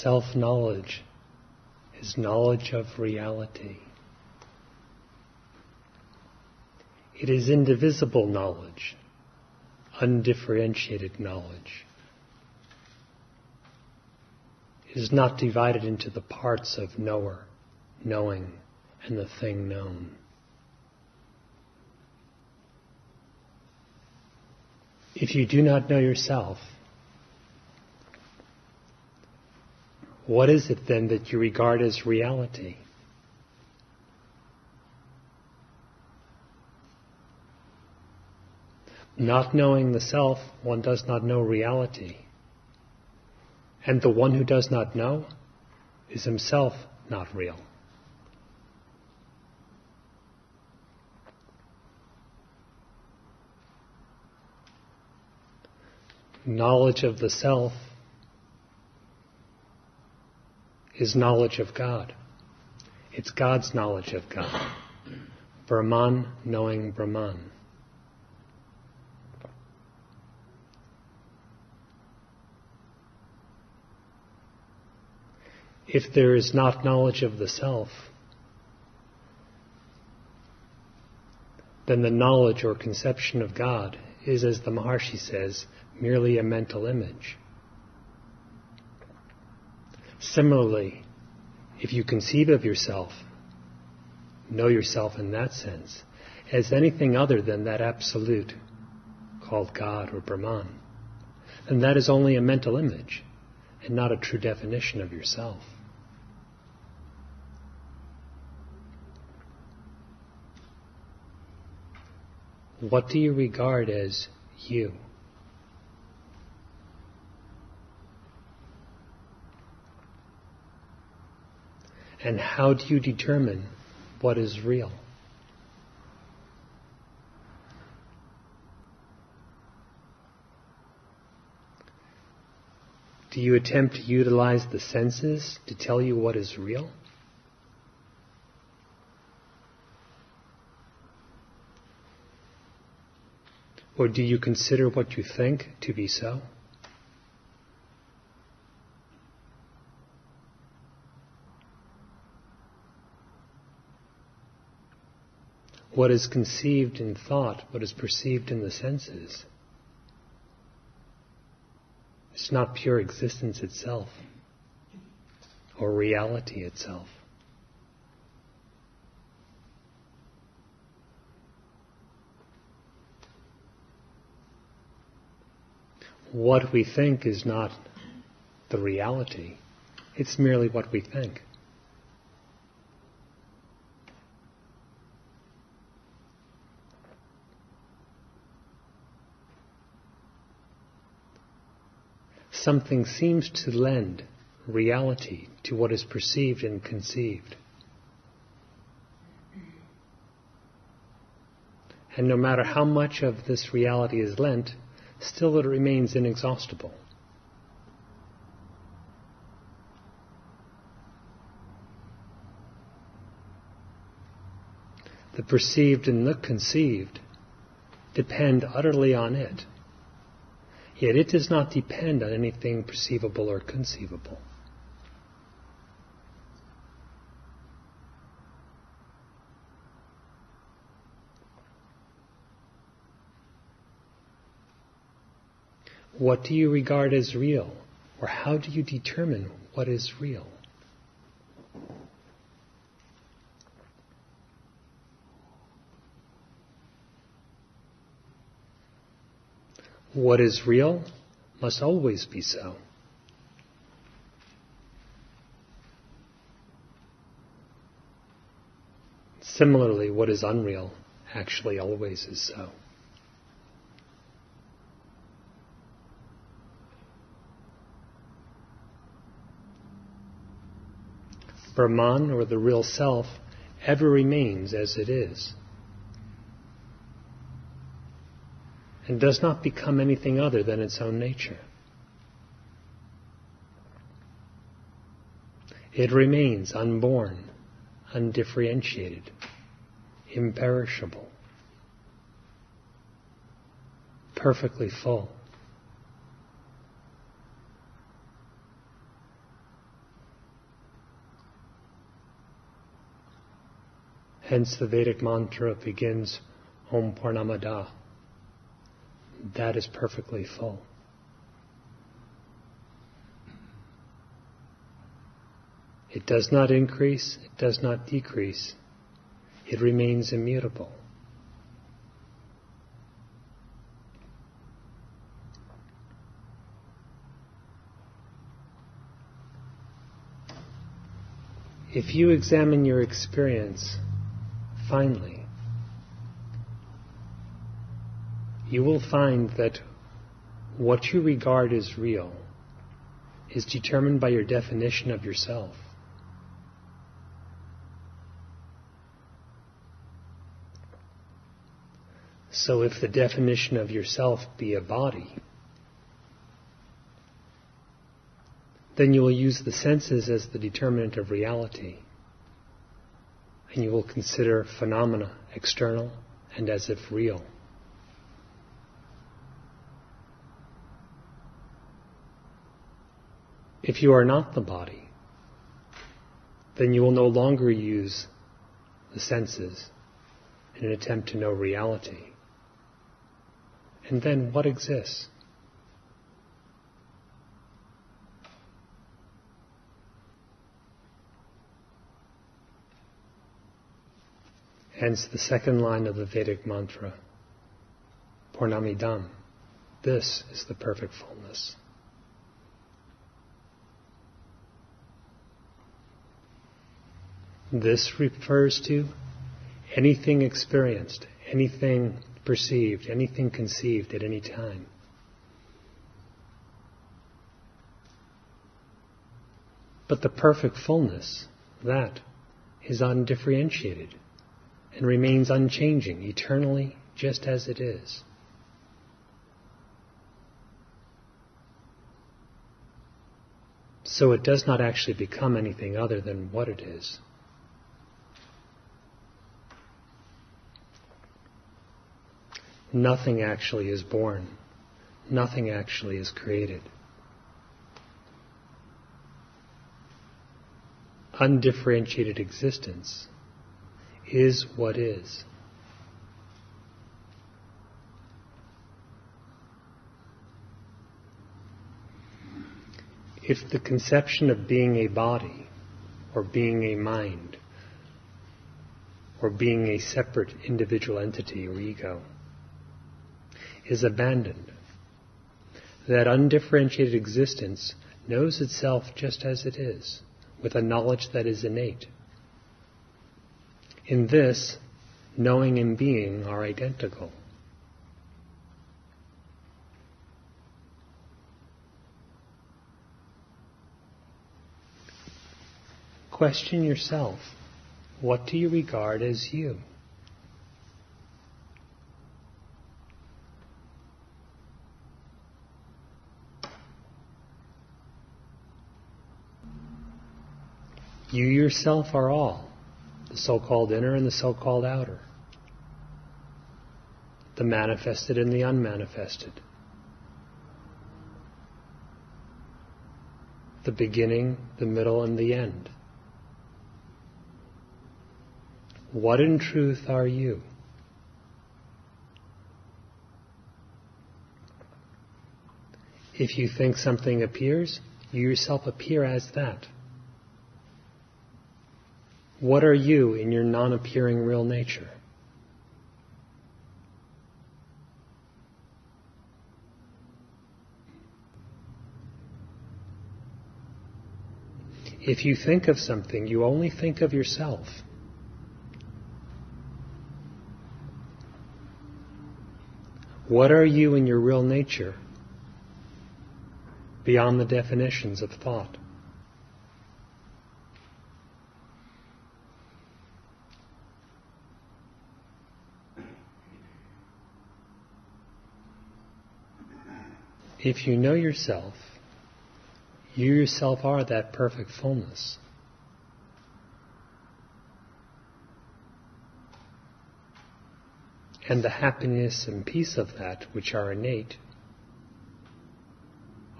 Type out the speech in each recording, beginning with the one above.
Self-knowledge is knowledge of reality. It is indivisible knowledge, undifferentiated knowledge. It is not divided into the parts of knower, knowing, and the thing known. If you do not know yourself, what is it then that you regard as reality? Not knowing the self, one does not know reality. And the one who does not know is himself not real. Knowledge of the self is knowledge of God. It's God's knowledge of God. Brahman knowing Brahman. If there is not knowledge of the self, then the knowledge or conception of God is, as the Maharshi says, merely a mental image. Similarly, if you conceive of yourself, know yourself in that sense, as anything other than that absolute called God or Brahman, then that is only a mental image and not a true definition of yourself. What do you regard as you? And how do you determine what is real? Do you attempt to utilize the senses to tell you what is real? Or do you consider what you think to be so? What is conceived in thought, what is perceived in the senses, it's not pure existence itself or reality itself. What we think is not the reality. It's merely what we think. Something seems to lend reality to what is perceived and conceived. And no matter how much of this reality is lent, still it remains inexhaustible. The perceived and the conceived depend utterly on it, yet it does not depend on anything perceivable or conceivable. What do you regard as real? Or how do you determine what is real? What is real must always be so. Similarly, what is unreal actually always is so. Brahman, or the real self, ever remains as it is, and does not become anything other than its own nature. It remains unborn, undifferentiated, imperishable, perfectly full. Hence the Vedic mantra begins Om Purnamada. That is perfectly full. It does not increase, it does not decrease. It remains immutable. If you examine your experience finely, you will find that what you regard as real is determined by your definition of yourself. So if the definition of yourself be a body, then you will use the senses as the determinant of reality, and you will consider phenomena external and as if real. If you are not the body, then you will no longer use the senses in an attempt to know reality. And then what exists? Hence the second line of the Vedic mantra, Purnamidam. This is the perfect fullness. This refers to anything experienced, anything perceived, anything conceived at any time. But the perfect fullness, that is undifferentiated and remains unchanging, eternally just as it is. So it does not actually become anything other than what it is. Nothing actually is born. Nothing actually is created. Undifferentiated existence is what is. If the conception of being a body, or being a mind, or being a separate individual entity or ego, is abandoned, that undifferentiated existence knows itself just as it is, with a knowledge that is innate. In this, knowing and being are identical. Question yourself, what do you regard as you? You yourself are all, the so-called inner and the so-called outer, the manifested and the unmanifested, the beginning, the middle, and the end. What in truth are you? If you think something appears, you yourself appear as that. What are you in your non-appearing real nature? If you think of something, you only think of yourself. What are you in your real nature beyond the definitions of thought? If you know yourself, you yourself are that perfect fullness. And the happiness and peace of that, which are innate,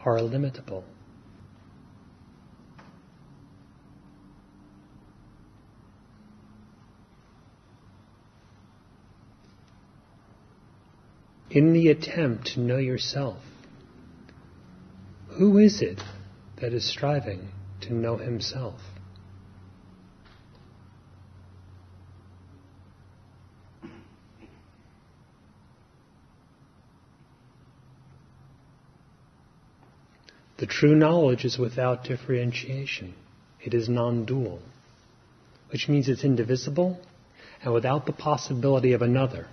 are illimitable. in the attempt to know yourself, who is it that is striving to know himself? The true knowledge is without differentiation. It is non-dual, which means it's indivisible and without the possibility of another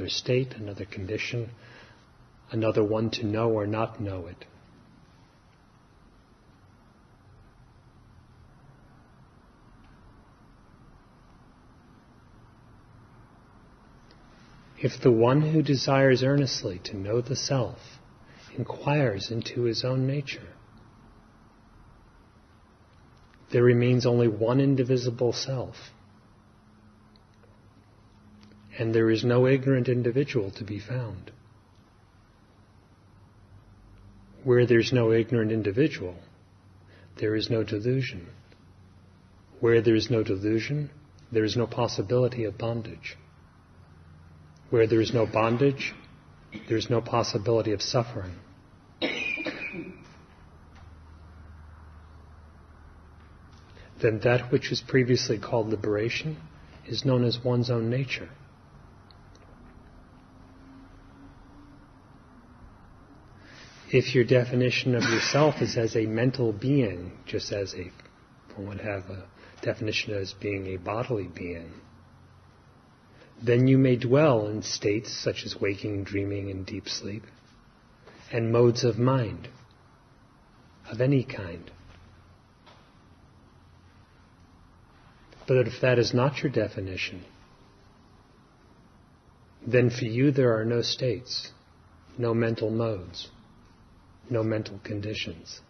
state, another condition, another one to know or not know it. If the one who desires earnestly to know the self inquires into his own nature, there remains only one indivisible self, and there is no ignorant individual to be found. Where there's no ignorant individual, there is no delusion. Where there is no delusion, there is no possibility of bondage. Where there is no bondage, there is no possibility of suffering. Then that which was previously called liberation is known as one's own nature. If your definition of yourself is as a mental being, just as one would have a definition as being a bodily being, then you may dwell in states such as waking, dreaming, and deep sleep, and modes of mind of any kind. But if that is not your definition, then for you there are no states, no mental modes, no mental conditions.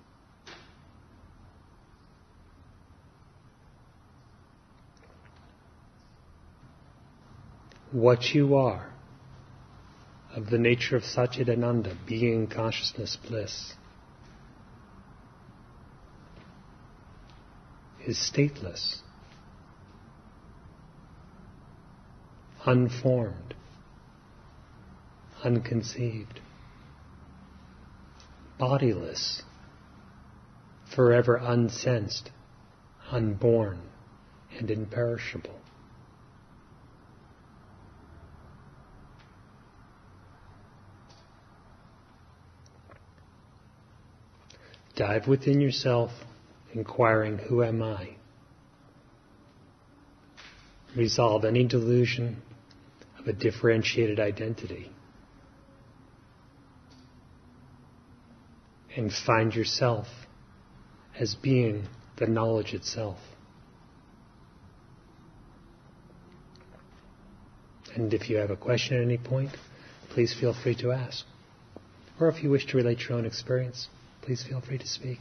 What you are, of the nature of Satchidananda, being, consciousness, bliss, is stateless, unformed, unconceived, bodiless, forever unsensed, unborn, and imperishable. Dive within yourself, inquiring, who am I? Resolve any delusion of a differentiated identity. And find yourself as being the knowledge itself. And if you have a question at any point, please feel free to ask. Or if you wish to relate your own experience, please feel free to speak.